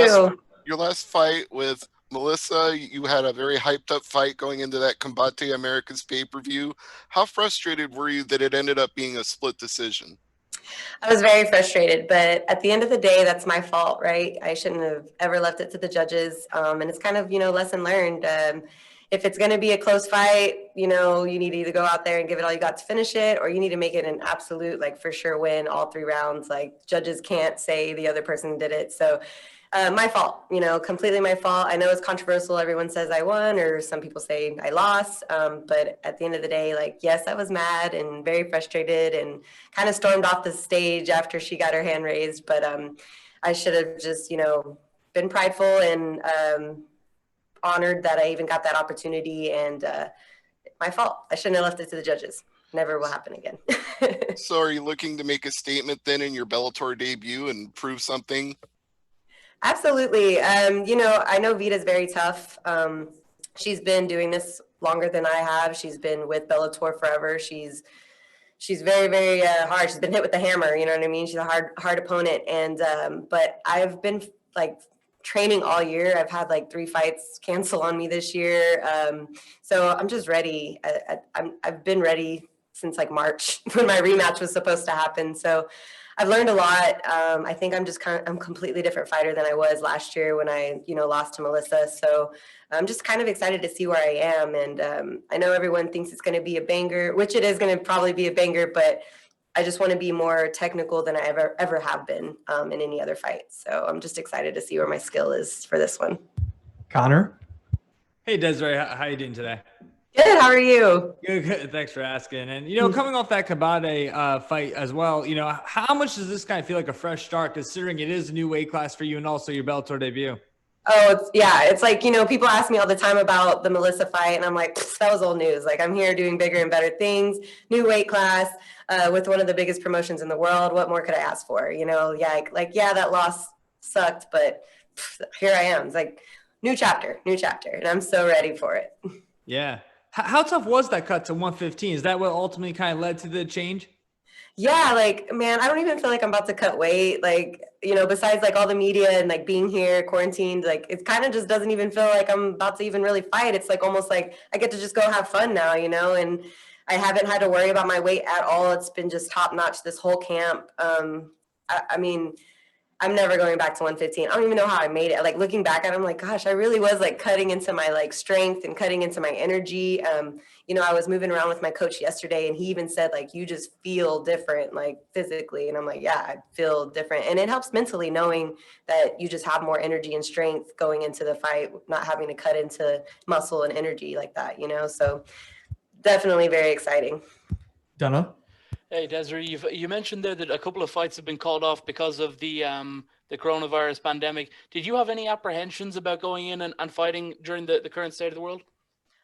you. your last fight with Melissa, you had a very hyped up fight going into that Combate Americas pay-per-view. How frustrated were you that it ended up being a split decision? I was very frustrated, but at the end of the day, that's my fault, right? I shouldn't have ever left it to the judges. And it's kind of, lesson learned. If it's going to be a close fight, you need to either go out there and give it all you got to finish it, or you need to make it an absolute, like, for sure win all 3 rounds. Like, judges can't say the other person did it. So my fault, completely my fault. I know it's controversial. Everyone says I won, or some people say I lost. But at the end of the day, like, yes, I was mad and very frustrated and kind of stormed off the stage after she got her hand raised. But I should have just, been prideful and honored that I even got that opportunity. And my fault. I shouldn't have left it to the judges. Never will happen again. So are you looking to make a statement then in your Bellator debut and prove something? Absolutely. I know Vita's very tough. She's been doing this longer than I have. She's been with Bellator forever. She's very, very hard. She's been hit with the hammer. You know what I mean? She's a hard opponent. And but I've been like training all year. I've had like 3 fights cancel on me this year. So I'm just ready. I've been ready since like March when my rematch was supposed to happen. So I've learned a lot. I think I'm a completely different fighter than I was last year when I, lost to Melissa. So I'm just kind of excited to see where I am. And I know everyone thinks it's going to be a banger, which it is going to probably be a banger, but I just want to be more technical than I ever have been in any other fight. So I'm just excited to see where my skill is for this one. Connor? Hey, Desiree, how you doing today? Good. How are you? Good. Thanks for asking. And, coming off that Kabate fight as well, how much does this kind of feel like a fresh start, considering it is a new weight class for you and also your Bellator debut? Oh, it's like, people ask me all the time about the Melissa fight, and I'm like, that was old news. Like, I'm here doing bigger and better things, new weight class, with one of the biggest promotions in the world. What more could I ask for? Yeah, that loss sucked, but here I am. It's like new chapter, and I'm so ready for it. Yeah. How tough was that cut to 115? Is that what ultimately kind of led to the change? Yeah, like, man, I don't even feel like I'm about to cut weight. Like, besides like all the media and like being here quarantined, like it kind of just doesn't even feel like I'm about to even really fight. It's like almost like I get to just go have fun now, and I haven't had to worry about my weight at all. It's been just top notch this whole camp. I mean, I'm never going back to 115. I don't even know how I made it. Like looking back at it, I'm like, gosh, I really was like cutting into my like strength and cutting into my energy. I was moving around with my coach yesterday, and he even said like, you just feel different, like physically. And I'm like, yeah, I feel different. And it helps mentally knowing that you just have more energy and strength going into the fight, not having to cut into muscle and energy like that, So definitely very exciting. Donna? Hey, Desiree, you mentioned there that a couple of fights have been called off because of the coronavirus pandemic. Did you have any apprehensions about going in and fighting during the current state of the world?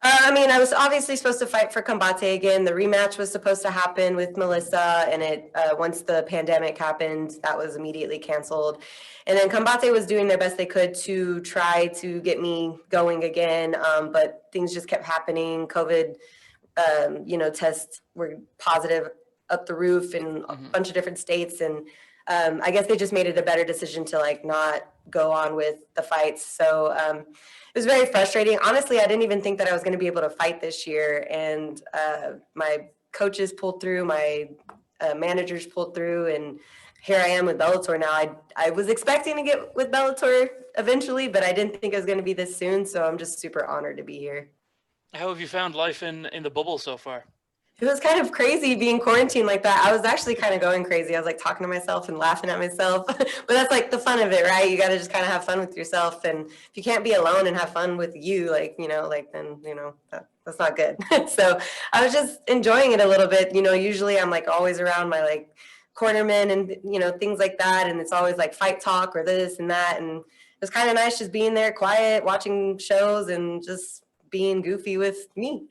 I was obviously supposed to fight for Combate again. The rematch was supposed to happen with Melissa, and it once the pandemic happened, that was immediately canceled. And then Combate was doing their best they could to try to get me going again, but things just kept happening. COVID, tests were positive up the roof in a bunch of different states, and I guess they just made it a better decision to like not go on with the fights. So it was very frustrating. Honestly, I didn't even think that I was going to be able to fight this year, and my coaches pulled through, my managers pulled through, and here I am with Bellator now. I was expecting to get with Bellator eventually, but I didn't think it was going to be this soon, so I'm just super honored to be here. How have you found life in the bubble so far? It was kind of crazy being quarantined like that. I was actually kind of going crazy. I was like talking to myself and laughing at myself. But that's like the fun of it, right? You got to just kind of have fun with yourself. And if you can't be alone and have fun with you, that's not good. So I was just enjoying it a little bit. Usually I'm like always around my like cornermen and, things like that. And it's always like fight talk or this and that. And it was kind of nice just being there quiet, watching shows and just being goofy with me.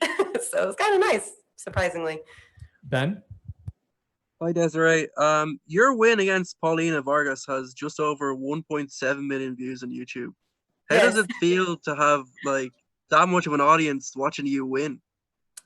So it was kind of nice. Surprisingly. Ben? Hi, Desiree. Your win against Paulina Vargas has just over 1.7 million views on YouTube. How does it feel to have like that much of an audience watching you win?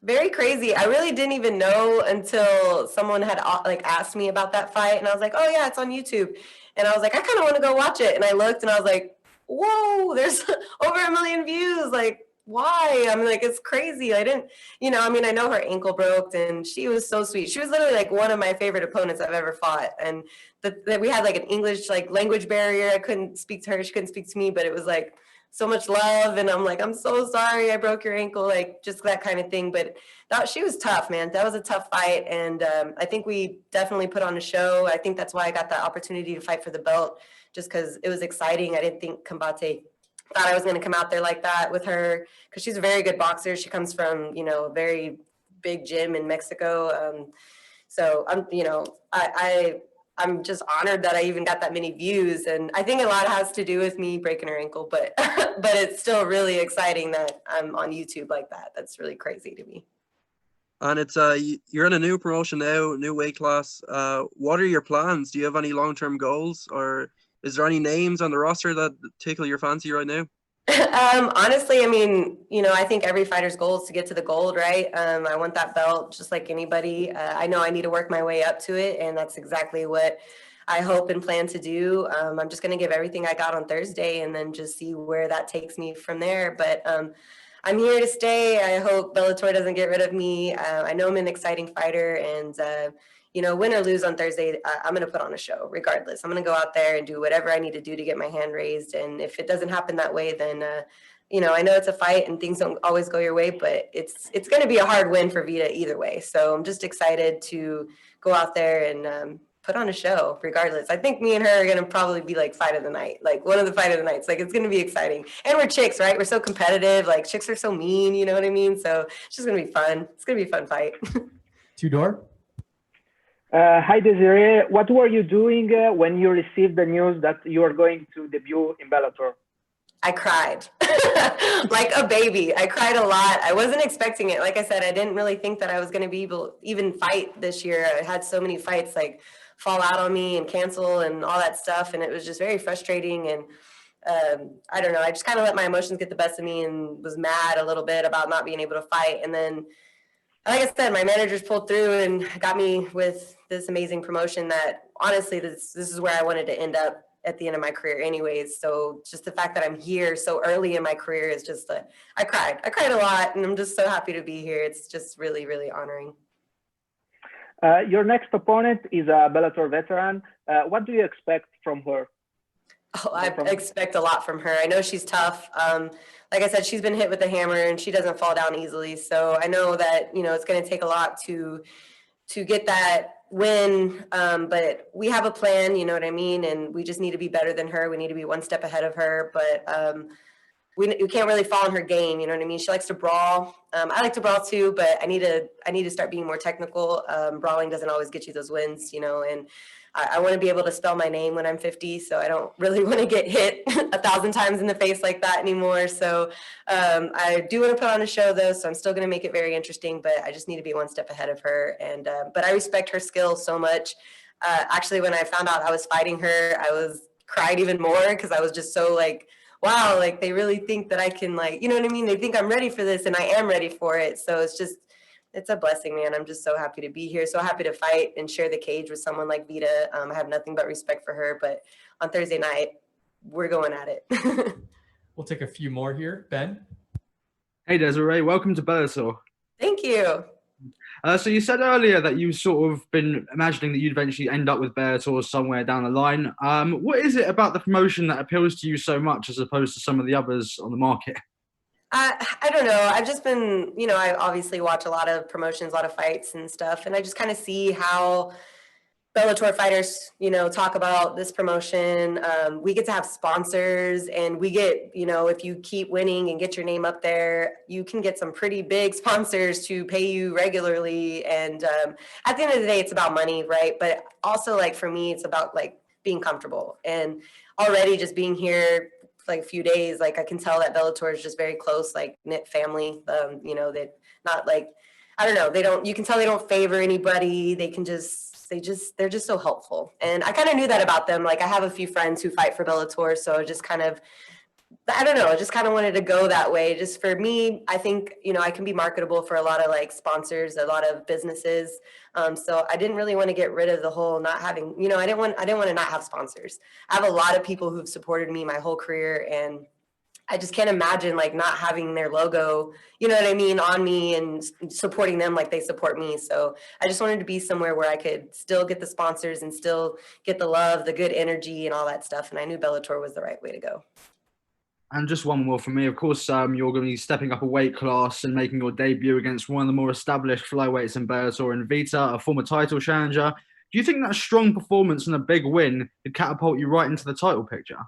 Very crazy. I really didn't even know until someone had like asked me about that fight, and I was like, oh yeah, it's on YouTube. And I was like, I kind of want to go watch it. And I looked and I was like, whoa, there's over 1 million views. Like, why? I'm like, it's crazy. I didn't, I mean, I know her ankle broke and she was so sweet. She was literally like one of my favorite opponents I've ever fought. And that we had like an English like language barrier. I couldn't speak to her. She couldn't speak to me, but it was like so much love. And I'm like, I'm so sorry I broke your ankle, like just that kind of thing. But she was tough, man. That was a tough fight. And I think we definitely put on a show. I think that's why I got the opportunity to fight for the belt, just because it was exciting. I didn't think Combate thought I was going to come out there like that with her, because she's a very good boxer. She comes from, a very big gym in Mexico. So I'm just honored that I even got that many views. And I think a lot has to do with me breaking her ankle, but but it's still really exciting that I'm on YouTube like that. That's really crazy to me. And it's you're in a new promotion now, new weight class. What are your plans? Do you have any long-term goals, or is there any names on the roster that tickle your fancy right now? Honestly, I mean, I think every fighter's goal is to get to the gold, right? I want that belt just like anybody. I know I need to work my way up to it, and that's exactly what I hope and plan to do. I'm just going to give everything I got on Thursday and then just see where that takes me from there. But I'm here to stay. I hope Bellator doesn't get rid of me. I know I'm an exciting fighter, and win or lose on Thursday, I'm going to put on a show regardless. I'm going to go out there and do whatever I need to do to get my hand raised. And if it doesn't happen that way, then, I know it's a fight and things don't always go your way, but it's going to be a hard win for Vita either way. So I'm just excited to go out there and put on a show regardless. I think me and her are going to probably be like fight of the night, like one of the fight of the nights. Like, it's going to be exciting. And we're chicks, right? We're so competitive. Like, chicks are so mean, you know what I mean? So it's just going to be fun. It's going to be a fun fight. Tudor? Hi, Desiree. What were you doing when you received the news that you are going to debut in Bellator? I cried like a baby. I cried a lot. I wasn't expecting it. Like I said, I didn't really think that I was going to be able to even fight this year. I had so many fights like fall out on me and cancel and all that stuff. And it was just very frustrating. And I don't know. I just kind of let my emotions get the best of me and was mad a little bit about not being able to fight. And then, like I said, my managers pulled through and got me with this amazing promotion that honestly, this is where I wanted to end up at the end of my career anyways. So just the fact that I'm here so early in my career is just, I cried a lot, and I'm just so happy to be here. It's just really, really honoring. Your next opponent is a Bellator veteran. What do you expect from her? Oh, I expect a lot from her. I know she's tough. Like I said, she's been hit with a hammer and she doesn't fall down easily. So I know that, it's going to take a lot to get that win. But we have a plan, you know what I mean? And we just need to be better than her. We need to be one step ahead of her. But we can't really fall in her game. You know what I mean? She likes to brawl. I like to brawl too, but I need to start being more technical. Brawling doesn't always get you those wins, and I want to be able to spell my name when I'm 50, so I don't really want to get hit 1,000 times in the face like that anymore. So I do want to put on a show, though, so I'm still going to make it very interesting, but I just need to be one step ahead of her. And but I respect her skill so much. Actually, when I found out I was fighting her, I cried even more because I was just so like, wow, like they really think that I can, like, you know what I mean? They think I'm ready for this, and I am ready for it. So it's a blessing, man. I'm just so happy to be here, so happy to fight and share the cage with someone like Vita. I have nothing but respect for her, but on Thursday night, we're going at it. We'll take a few more here. Ben? Hey, Desiree. Welcome to Bellator. Thank you. So you said earlier that you've sort of been imagining that you'd eventually end up with Bellator somewhere down the line. What is it about the promotion that appeals to you so much as opposed to some of the others on the market? I don't know. I've just been, I obviously watch a lot of promotions, a lot of fights and stuff, and I just kind of see how Bellator fighters, talk about this promotion. We get to have sponsors, and we get, if you keep winning and get your name up there, you can get some pretty big sponsors to pay you regularly. And at the end of the day, it's about money, right? But also, like, for me, it's about like being comfortable. And already just being here like a few days, like I can tell that Bellator is just very close, like knit family. That not like, I don't know, you can tell they don't favor anybody. They're just so helpful. And I kind of knew that about them. Like, I have a few friends who fight for Bellator, so just kind of I don't know, I just kind of wanted to go that way. Just for me, I think, you know, I can be marketable for a lot of like sponsors, a lot of businesses. So I didn't really want to get rid of the whole not having, you know, I didn't want to not have sponsors. I have a lot of people who've supported me my whole career, and I just can't imagine like not having their logo, you know what I mean, on me and supporting them like they support me. So I just wanted to be somewhere where I could still get the sponsors and still get the love, the good energy and all that stuff. And I knew Bellator was the right way to go. And just one more from me. Of course, you're going to be stepping up a weight class and making your debut against one of the more established flyweights in Bellator and Vita, a former title challenger. Do you think that strong performance and a big win could catapult you right into the title picture?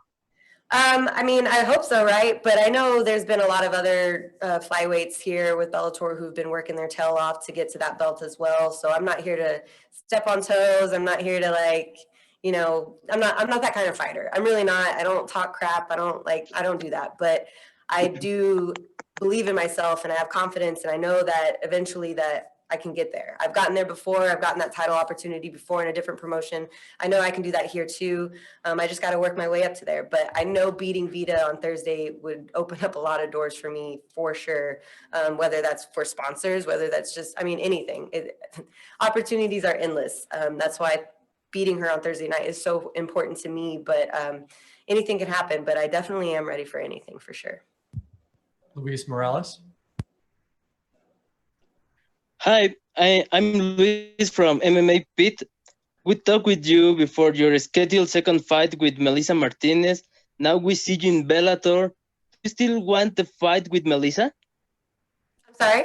I mean, I hope so, right? But I know there's been a lot of other flyweights here with Bellator who've been working their tail off to get to that belt as well. So I'm not here to step on toes. I'm not here to like, you know, I'm not that kind of fighter. I'm really not. I don't talk crap. I don't do that. But I do believe in myself and I have confidence, and I know that eventually that I can get there. I've gotten there before. I've gotten that title opportunity before in a different promotion. I know I can do that here too. I just got to work my way up to there. But I know beating Vita on Thursday would open up a lot of doors for me for sure. Whether that's for sponsors, whether that's just, I mean, anything. Opportunities are endless. That's why beating her on Thursday night is so important to me. But anything can happen. But I definitely am ready for anything for sure. Luis Morales. Hi, I'm Luis from MMA Pit. We talked with you before your scheduled second fight with Melissa Martinez. Now we see you in Bellator. Do you still want the fight with Melissa? I'm sorry?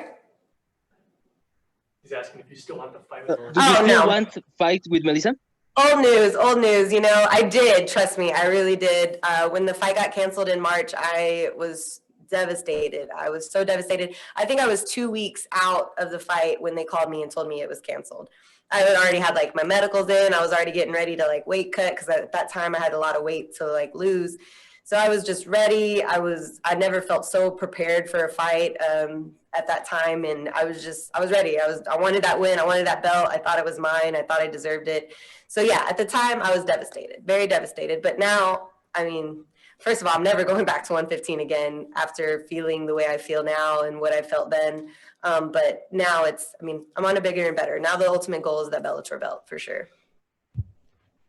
He's asking if you still want the fight with Melissa. Do you still no. want to fight with Melissa? Old news. You know, I did, trust me, I really did. When the fight got canceled in March, I was devastated. I was so devastated. I think I was 2 weeks out of the fight when they called me and told me it was canceled. I had already had like my medicals in. I was already getting ready to like weight cut because at that time I had a lot of weight to like lose. So I was just ready. I never felt so prepared for a fight at that time. And I was ready. I wanted that win. I wanted that belt. I thought it was mine. I thought I deserved it. So yeah, at the time I was devastated, very devastated. But now, I mean, first of all, I'm never going back to 115 again after feeling the way I feel now and what I felt then. But now I'm on a bigger and better. Now the ultimate goal is that Bellator belt for sure.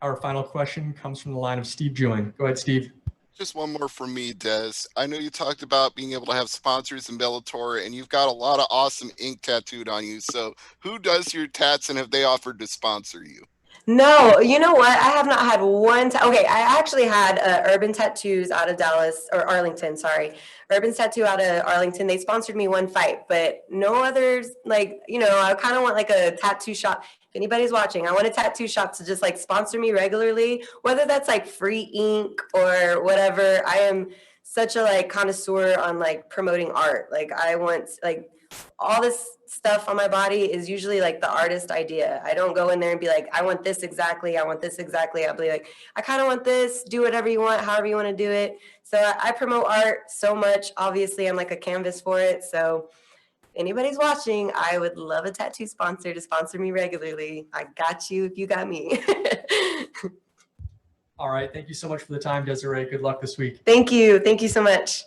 Our final question comes from the line of Steve Join. Go ahead, Steve. Just one more from me, Des. I know you talked about being able to have sponsors in Bellator, and you've got a lot of awesome ink tattooed on you. So who does your tats, and have they offered to sponsor you? No, you know what? I have not had one. Okay, I actually had Urban Tattoos out of Dallas or Arlington. Sorry, Urban Tattoo out of Arlington. They sponsored me one fight, but no others. Like, you know, I kind of want like a tattoo shop. If anybody's watching, I want a tattoo shop to just like sponsor me regularly, whether that's like free ink or whatever. I am such a like connoisseur on like promoting art. Like I want like all this stuff on my body is usually like the artist idea. I don't go in there and be like, I want this exactly. I want this exactly. I'll be like, I kind of want this, do whatever you want, however you want to do it. So I promote art so much. Obviously I'm like a canvas for it. So anybody's watching, I would love a tattoo sponsor to sponsor me regularly. I got you if you got me. All right. Thank you so much for the time, Desiree. Good luck this week. Thank you. Thank you so much.